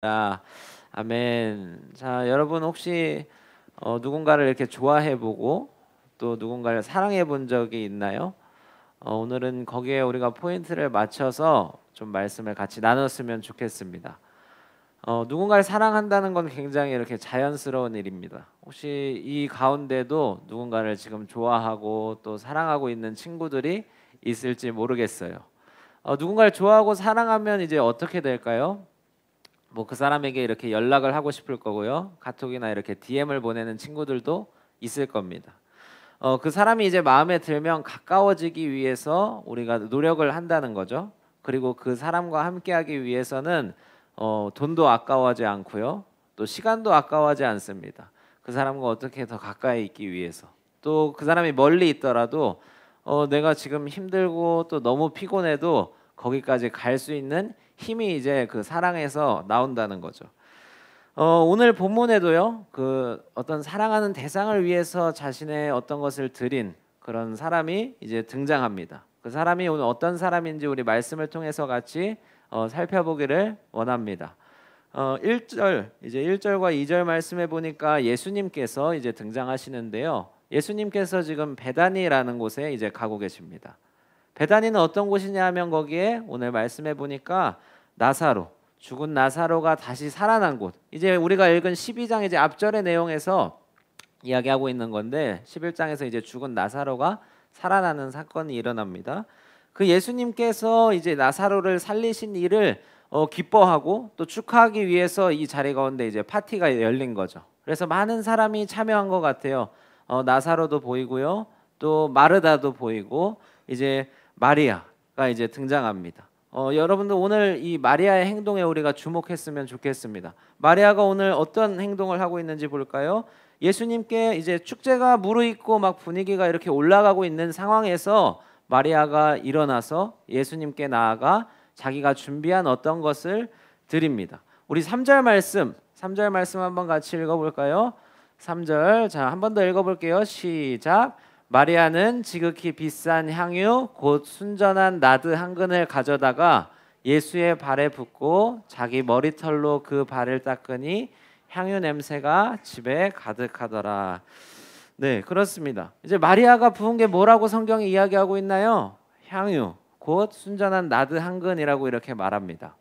아, 아멘. 자, 여러분 혹시 누군가를 이렇게 좋아해보고 또 누군가를 사랑해본 적이 있나요? 오늘은 거기에 우리가 포인트를 맞춰서 좀 말씀을 같이 나눴으면 좋겠습니다. 누군가를 사랑한다는 건 굉장히 이렇게 자연스러운 일입니다. 혹시 이 가운데도 누군가를 지금 좋아하고 또 사랑하고 있는 친구들이 있을지 모르겠어요. 누군가를 좋아하고 사랑하면 이제 어떻게 될까요? 뭐 그 사람에게 이렇게 연락을 하고 싶을 거고요. 카톡이나 이렇게 DM을 보내는 친구들도 있을 겁니다. 그 사람이 이제 마음에 들면 가까워지기 위해서 우리가 노력을 한다는 거죠. 그리고 그 사람과 함께하기 위해서는 돈도 아까워하지 않고요. 또 시간도 아까워하지 않습니다. 그 사람과 어떻게 더 가까이 있기 위해서. 또 그 사람이 멀리 있더라도 내가 지금 힘들고 또 너무 피곤해도 거기까지 갈 수 있는 힘이 이제 그 사랑에서 나온다는 거죠. 오늘 본문에도요, 그 어떤 사랑하는 대상을 위해서 자신의 어떤 것을 드린 그런 사람이 이제 등장합니다. 그 사람이 오늘 어떤 사람인지 우리 말씀을 통해서 같이 살펴보기를 원합니다. 1절 이제 1절과 2절 말씀해 보니까 예수님께서 이제 등장하시는데요. 예수님께서 지금 베다니라는 곳에 이제 가고 계십니다. 베다니는 어떤 곳이냐 하면 거기에 오늘 말씀해 보니까 나사로, 죽은 나사로가 다시 살아난 곳. 이제 우리가 읽은 12장 이제 앞절의 내용에서 이야기하고 있는 건데 11장에서 이제 죽은 나사로가 살아나는 사건이 일어납니다. 그 예수님께서 이제 나사로를 살리신 일을 기뻐하고 또 축하하기 위해서 이 자리 가운데 이제 파티가 열린 거죠. 그래서 많은 사람이 참여한 것 같아요. 나사로도 보이고요. 또 마르다도 보이고 이제 마리아가 이제 등장합니다. 여러분들 오늘 이 마리아의 행동에 우리가 주목했으면 좋겠습니다. 마리아가 오늘 어떤 행동을 하고 있는지 볼까요? 예수님께 이제 축제가 무르익고 막 분위기가 이렇게 올라가고 있는 상황에서 마리아가 일어나서 예수님께 나아가 자기가 준비한 어떤 것을 드립니다. 우리 3절 말씀 한번 같이 읽어볼까요? 3절 자, 한 번 더 읽어볼게요. 시작. 마리아는 지극히 비싼 향유 곧 순전한 나드 한 근을 가져다가 예수의 발에 붓고 자기 머리털로 그 발을 닦으니 향유 냄새가 집에 가득하더라. 네, 그렇습니다. 이제 마리아가 부은 게 뭐라고 성경이 이야기하고 있나요? 향유 곧 순전한 나드 한 근이라고 이렇게 말합니다.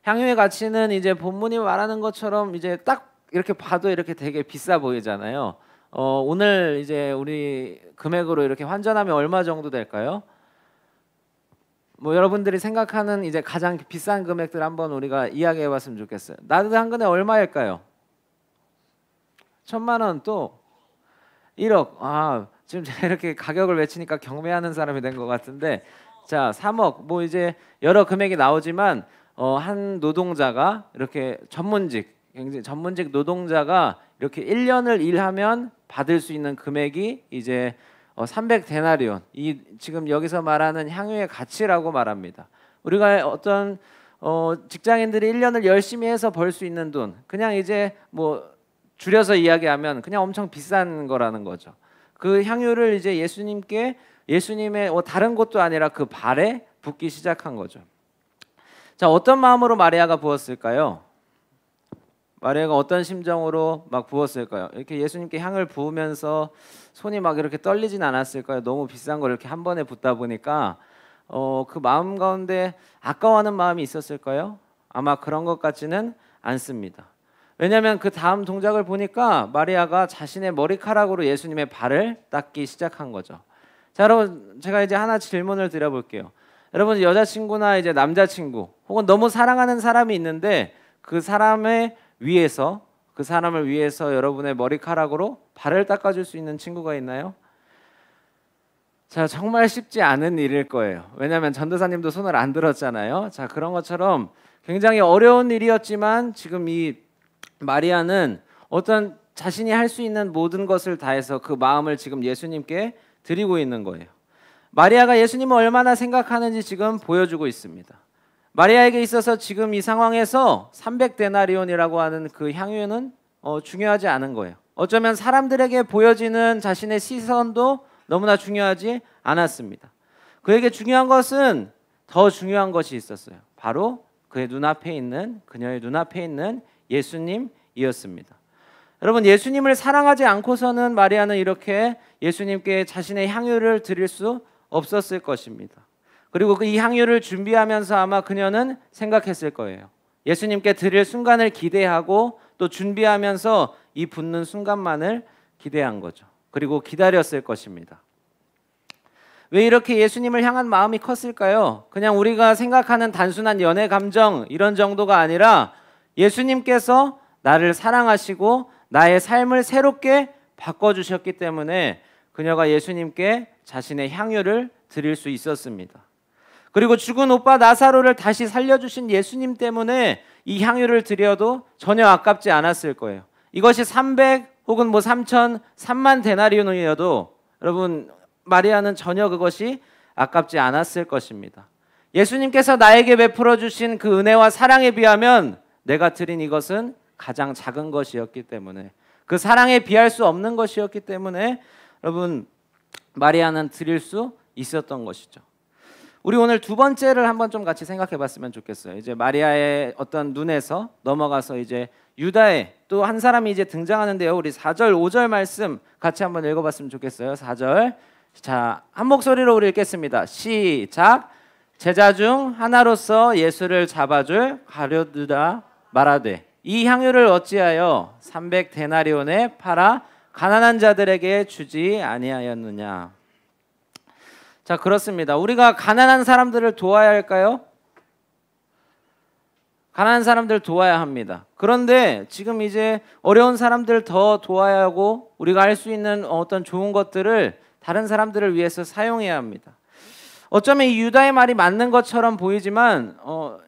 향유의 가치는 이제 본문이 말하는 것처럼 이제 딱 이렇게 봐도 이렇게 되게 비싸 보이잖아요. 오늘 이제 우리 금액으로 이렇게 환전하면 얼마 정도 될까요? 뭐 여러분들이 생각하는 이제 가장 비싼 금액들 한번 우리가 이야기해봤으면 좋겠어요. 나드 한 근에 얼마일까요? 1,000만 원 또 1억. 지금 제가 이렇게 가격을 외치니까 경매하는 사람이 된 것 같은데, 자 3억. 뭐 이제 여러 금액이 나오지만 한 노동자가 이렇게 굉장히 전문직 노동자가 이렇게 1년을 일하면 받을 수 있는 금액이 이제 300데나리온. 이 지금 여기서 말하는 향유의 가치라고 말합니다. 우리가 어떤 직장인들이 1년을 열심히 해서 벌 수 있는 돈, 그냥 이제 뭐 줄여서 이야기하면 그냥 엄청 비싼 거라는 거죠. 그 향유를 이제 예수님의 다른 곳도 아니라 그 발에 붓기 시작한 거죠. 자, 어떤 마음으로 마리아가 부었을까요? 마리아가 어떤 심정으로 막 부었을까요? 이렇게 예수님께 향을 부으면서 손이 막 이렇게 떨리진 않았을까요? 너무 비싼 걸 이렇게 한 번에 붓다 보니까 그 마음 가운데 아까워하는 마음이 있었을까요? 아마 그런 것 같지는 않습니다. 왜냐하면 그 다음 동작을 보니까 마리아가 자신의 머리카락으로 예수님의 발을 닦기 시작한 거죠. 자, 여러분 제가 이제 하나 질문을 드려볼게요. 여러분 여자친구나 이제 남자친구 혹은 너무 사랑하는 사람이 있는데 그 사람을 위해서 여러분의 머리카락으로 발을 닦아줄 수 있는 친구가 있나요? 자, 정말 쉽지 않은 일일 거예요. 왜냐하면 전도사님도 손을 안 들었잖아요. 자, 그런 것처럼 굉장히 어려운 일이었지만 지금 이 마리아는 어떤 자신이 할 수 있는 모든 것을 다해서 그 마음을 지금 예수님께 드리고 있는 거예요. 마리아가 예수님을 얼마나 생각하는지 지금 보여주고 있습니다. 마리아에게 있어서 지금 이 상황에서 300데나리온이라고 하는 그 향유는 중요하지 않은 거예요. 어쩌면 사람들에게 보여지는 자신의 시선도 너무나 중요하지 않았습니다. 그에게 중요한 것은 더 중요한 것이 있었어요. 바로 그의 눈앞에 있는, 그녀의 눈앞에 있는 예수님이었습니다. 여러분, 예수님을 사랑하지 않고서는 마리아는 이렇게 예수님께 자신의 향유를 드릴 수 없었을 것입니다. 그리고 이 향유를 준비하면서 아마 그녀는 생각했을 거예요. 예수님께 드릴 순간을 기대하고 또 준비하면서 이 붓는 순간만을 기대한 거죠. 그리고 기다렸을 것입니다. 왜 이렇게 예수님을 향한 마음이 컸을까요? 그냥 우리가 생각하는 단순한 연애 감정 이런 정도가 아니라 예수님께서 나를 사랑하시고 나의 삶을 새롭게 바꿔주셨기 때문에 그녀가 예수님께 자신의 향유를 드릴 수 있었습니다. 그리고 죽은 오빠 나사로를 다시 살려주신 예수님 때문에 이 향유를 드려도 전혀 아깝지 않았을 거예요. 이것이 300 혹은 3,000, 3만 데나리온이어도 여러분, 마리아는 전혀 그것이 아깝지 않았을 것입니다. 예수님께서 나에게 베풀어 주신 그 은혜와 사랑에 비하면 내가 드린 이것은 가장 작은 것이었기 때문에, 그 사랑에 비할 수 없는 것이었기 때문에 여러분, 마리아는 드릴 수 있었던 것이죠. 우리 오늘 두 번째를 한번 좀 같이 생각해 봤으면 좋겠어요. 이제 마리아의 어떤 눈에서 넘어가서 이제 유다의 또 한 사람이 이제 등장하는데요. 우리 4절 5절 말씀 같이 한번 읽어봤으면 좋겠어요. 4절, 자, 한 목소리로 우리 읽겠습니다. 시작. 제자 중 하나로서 예수를 잡아줄 가룟유다 말하되 이 향유를 어찌하여 300 데나리온에 팔아 가난한 자들에게 주지 아니하였느냐. 자, 그렇습니다. 우리가 가난한 사람들을 도와야 할까요? 가난한 사람들 도와야 합니다. 그런데 지금 이제 어려운 사람들 더 도와야 하고 우리가 할 수 있는 어떤 좋은 것들을 다른 사람들을 위해서 사용해야 합니다. 어쩌면 이 유다의 말이 맞는 것처럼 보이지만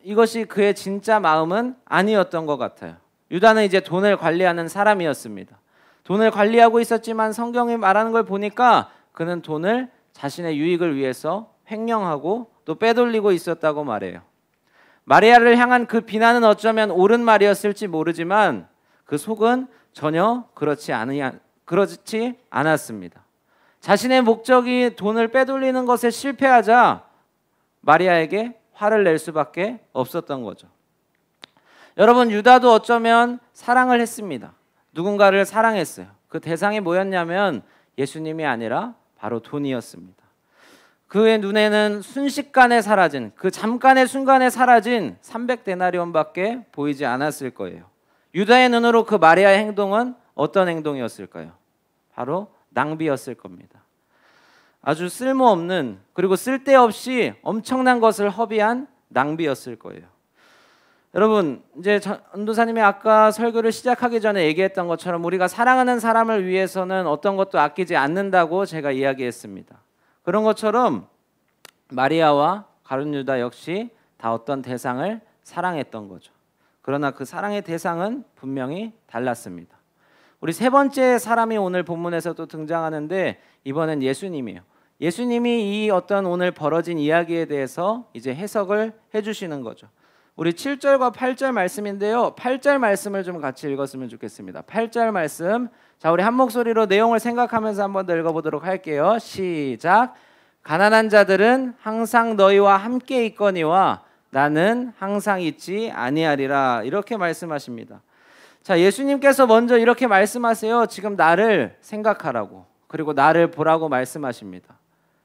이것이 그의 진짜 마음은 아니었던 것 같아요. 유다는 이제 돈을 관리하는 사람이었습니다. 돈을 관리하고 있었지만 성경이 말하는 걸 보니까 그는 돈을 자신의 유익을 위해서 횡령하고 또 빼돌리고 있었다고 말해요. 마리아를 향한 그 비난은 어쩌면 옳은 말이었을지 모르지만 그 속은 전혀 그렇지 않았습니다. 자신의 목적이 돈을 빼돌리는 것에 실패하자 마리아에게 화를 낼 수밖에 없었던 거죠. 여러분, 유다도 어쩌면 사랑을 했습니다. 누군가를 사랑했어요. 그 대상이 뭐였냐면 예수님이 아니라 바로 돈이었습니다. 그의 눈에는 순식간에 사라진, 그 잠깐의 순간에 사라진 300데나리온밖에 보이지 않았을 거예요. 유다의 눈으로 그 마리아의 행동은 어떤 행동이었을까요? 바로 낭비였을 겁니다. 아주 쓸모없는, 그리고 쓸데없이 엄청난 것을 허비한 낭비였을 거예요. 여러분, 이제 전도사님이 아까 설교를 시작하기 전에 얘기했던 것처럼 우리가 사랑하는 사람을 위해서는 어떤 것도 아끼지 않는다고 제가 이야기했습니다. 그런 것처럼 마리아와 가룟유다 역시 다 어떤 대상을 사랑했던 거죠. 그러나 그 사랑의 대상은 분명히 달랐습니다. 우리 세 번째 사람이 오늘 본문에서 또 등장하는데 이번엔 예수님이에요. 예수님이 이 어떤 오늘 벌어진 이야기에 대해서 이제 해석을 해주시는 거죠. 우리 7절과 8절 말씀인데요. 8절 말씀을 좀 같이 읽었으면 좋겠습니다. 8절 말씀, 자, 우리 한 목소리로 내용을 생각하면서 한번 더 읽어보도록 할게요. 시작. 가난한 자들은 항상 너희와 함께 있거니와 나는 항상 있지 아니하리라. 이렇게 말씀하십니다. 자, 예수님께서 먼저 이렇게 말씀하세요. 지금 나를 생각하라고, 그리고 나를 보라고 말씀하십니다.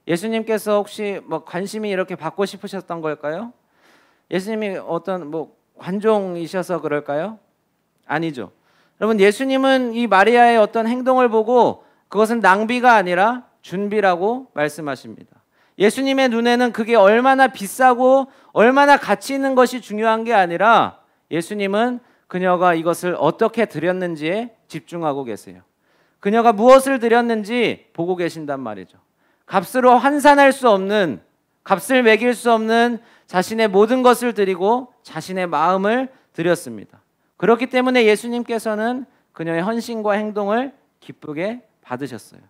예수님께서 혹시 관심이 이렇게 받고 싶으셨던 걸까요? 예수님이 어떤 관종이셔서 그럴까요? 아니죠. 여러분, 예수님은 이 마리아의 어떤 행동을 보고 그것은 낭비가 아니라 준비라고 말씀하십니다. 예수님의 눈에는 그게 얼마나 비싸고 얼마나 가치 있는 것이 중요한 게 아니라 예수님은 그녀가 이것을 어떻게 드렸는지에 집중하고 계세요. 그녀가 무엇을 드렸는지 보고 계신단 말이죠. 값으로 환산할 수 없는, 값을 매길 수 없는 자신의 모든 것을 드리고 자신의 마음을 드렸습니다. 그렇기 때문에 예수님께서는 그녀의 헌신과 행동을 기쁘게 받으셨어요.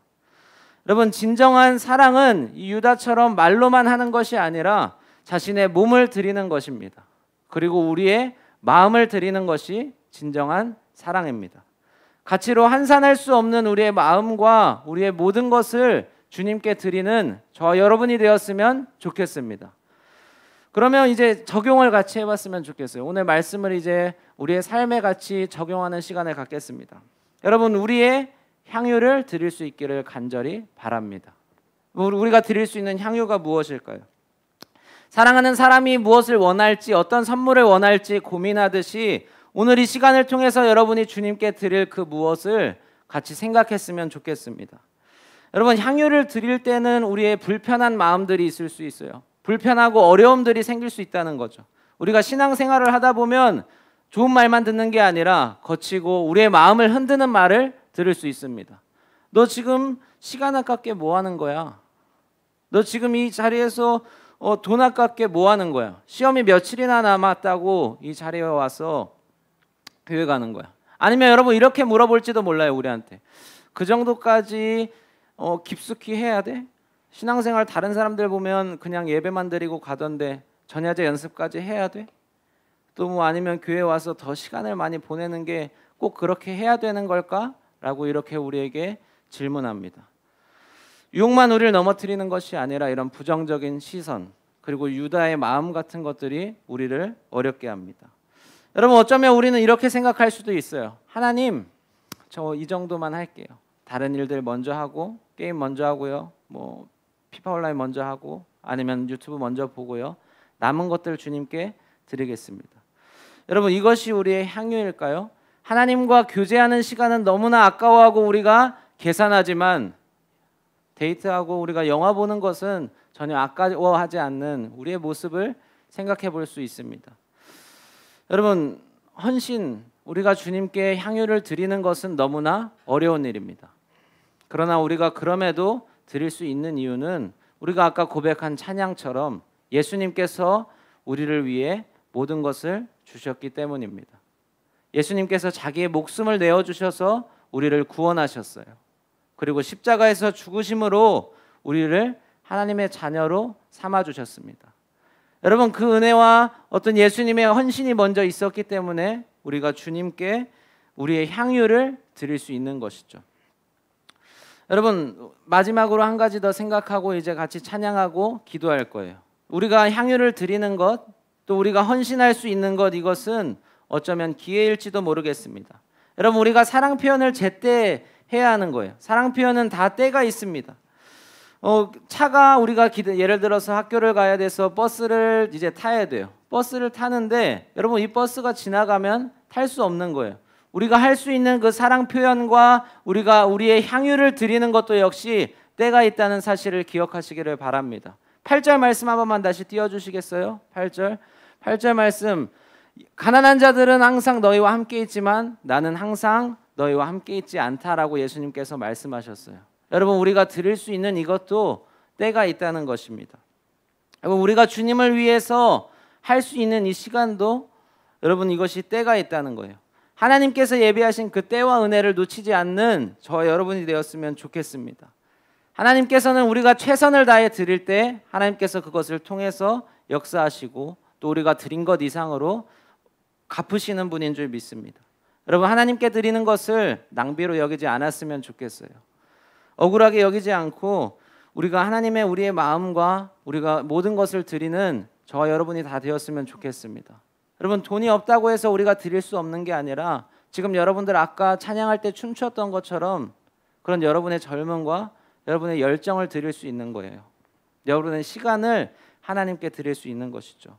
여러분, 진정한 사랑은 이 유다처럼 말로만 하는 것이 아니라 자신의 몸을 드리는 것입니다. 그리고 우리의 마음을 드리는 것이 진정한 사랑입니다. 가치로 환산할 수 없는 우리의 마음과 우리의 모든 것을 주님께 드리는 저와 여러분이 되었으면 좋겠습니다. 그러면 이제 적용을 같이 해봤으면 좋겠어요. 오늘 말씀을 이제 우리의 삶에 같이 적용하는 시간을 갖겠습니다. 여러분, 우리의 향유를 드릴 수 있기를 간절히 바랍니다. 우리가 드릴 수 있는 향유가 무엇일까요? 사랑하는 사람이 무엇을 원할지, 어떤 선물을 원할지 고민하듯이 오늘 이 시간을 통해서 여러분이 주님께 드릴 그 무엇을 같이 생각했으면 좋겠습니다. 여러분, 향유를 드릴 때는 우리의 불편한 마음들이 있을 수 있어요. 불편하고 어려움들이 생길 수 있다는 거죠. 우리가 신앙생활을 하다 보면 좋은 말만 듣는 게 아니라 거치고 우리의 마음을 흔드는 말을 들을 수 있습니다. 너 지금 시간 아깝게 뭐 하는 거야? 너 지금 이 자리에서 돈 아깝게 뭐 하는 거야? 시험이 며칠이나 남았다고 이 자리에 와서 교회 가는 거야? 아니면 여러분 이렇게 물어볼지도 몰라요. 우리한테 그 정도까지 깊숙이 해야 돼? 신앙생활 다른 사람들 보면 그냥 예배만 드리고 가던데 전야제 연습까지 해야 돼? 또 뭐 아니면 교회 와서 더 시간을 많이 보내는 게 꼭 그렇게 해야 되는 걸까? 라고 이렇게 우리에게 질문합니다. 유혹만 우리를 넘어뜨리는 것이 아니라 이런 부정적인 시선, 그리고 유다의 마음 같은 것들이 우리를 어렵게 합니다. 여러분, 어쩌면 우리는 이렇게 생각할 수도 있어요. 하나님, 저 이 정도만 할게요. 다른 일들 먼저 하고, 게임 먼저 하고요, 뭐 피파 온라인 먼저 하고, 아니면 유튜브 먼저 보고요, 남은 것들 주님께 드리겠습니다. 여러분, 이것이 우리의 향유일까요? 하나님과 교제하는 시간은 너무나 아까워하고 우리가 계산하지만 데이트하고 우리가 영화 보는 것은 전혀 아까워하지 않는 우리의 모습을 생각해 볼 수 있습니다. 여러분, 헌신, 우리가 주님께 향유를 드리는 것은 너무나 어려운 일입니다. 그러나 우리가 그럼에도 드릴 수 있는 이유는 우리가 아까 고백한 찬양처럼 예수님께서 우리를 위해 모든 것을 주셨기 때문입니다. 예수님께서 자기의 목숨을 내어주셔서 우리를 구원하셨어요. 그리고 십자가에서 죽으심으로 우리를 하나님의 자녀로 삼아주셨습니다. 여러분, 그 은혜와 어떤 예수님의 헌신이 먼저 있었기 때문에 우리가 주님께 우리의 향유를 드릴 수 있는 것이죠. 여러분, 마지막으로 한 가지 더 생각하고 이제 같이 찬양하고 기도할 거예요. 우리가 향유를 드리는 것, 또 우리가 헌신할 수 있는 것, 이것은 어쩌면 기회일지도 모르겠습니다. 여러분, 우리가 사랑 표현을 제때 해야 하는 거예요. 사랑 표현은 다 때가 있습니다. 차가 우리가 예를 들어서 학교를 가야 돼서 버스를 이제 타야 돼요. 버스를 타는데 여러분, 이 버스가 지나가면 탈 수 없는 거예요. 우리가 할 수 있는 그 사랑 표현과 우리가 우리의 향유를 드리는 것도 역시 때가 있다는 사실을 기억하시기를 바랍니다. 8절 말씀 한 번만 다시 띄워주시겠어요? 8절 말씀, 가난한 자들은 항상 너희와 함께 있지만 나는 항상 너희와 함께 있지 않다라고 예수님께서 말씀하셨어요. 여러분, 우리가 드릴 수 있는 이것도 때가 있다는 것입니다. 여러분, 우리가 주님을 위해서 할 수 있는 이 시간도 여러분, 이것이 때가 있다는 거예요. 하나님께서 예비하신 그 때와 은혜를 놓치지 않는 저와 여러분이 되었으면 좋겠습니다. 하나님께서는 우리가 최선을 다해 드릴 때 하나님께서 그것을 통해서 역사하시고 또 우리가 드린 것 이상으로 갚으시는 분인 줄 믿습니다. 여러분, 하나님께 드리는 것을 낭비로 여기지 않았으면 좋겠어요. 억울하게 여기지 않고 우리가 하나님의 우리의 마음과 우리가 모든 것을 드리는 저와 여러분이 다 되었으면 좋겠습니다. 여러분, 돈이 없다고 해서 우리가 드릴 수 없는 게 아니라 지금 여러분들 아까 찬양할 때 춤추었던 것처럼 그런 여러분의 젊음과 여러분의 열정을 드릴 수 있는 거예요. 여러분의 시간을 하나님께 드릴 수 있는 것이죠.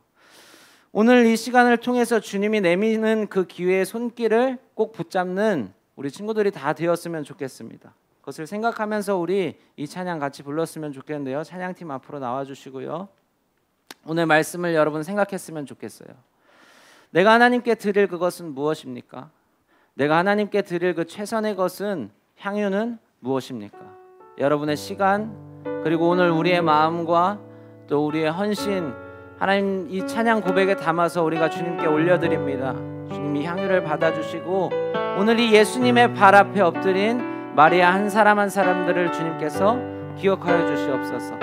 오늘 이 시간을 통해서 주님이 내미는 그 기회의 손길을 꼭 붙잡는 우리 친구들이 다 되었으면 좋겠습니다. 그것을 생각하면서 우리 이 찬양 같이 불렀으면 좋겠는데요. 찬양팀 앞으로 나와주시고요. 오늘 말씀을 여러분 생각했으면 좋겠어요. 내가 하나님께 드릴 그것은 무엇입니까? 내가 하나님께 드릴 그 최선의 것은, 향유는 무엇입니까? 여러분의 시간, 그리고 오늘 우리의 마음과 또 우리의 헌신, 하나님 이 찬양 고백에 담아서 우리가 주님께 올려드립니다. 주님이 향유를 받아주시고 오늘 이 예수님의 발 앞에 엎드린 마리아 한 사람 한 사람들을 주님께서 기억하여 주시옵소서.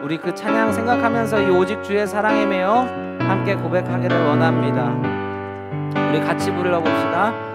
우리 그 찬양 생각하면서 이 오직 주의 사랑에 매여 함께 고백하기를 원합니다. 우리 같이 불러봅시다.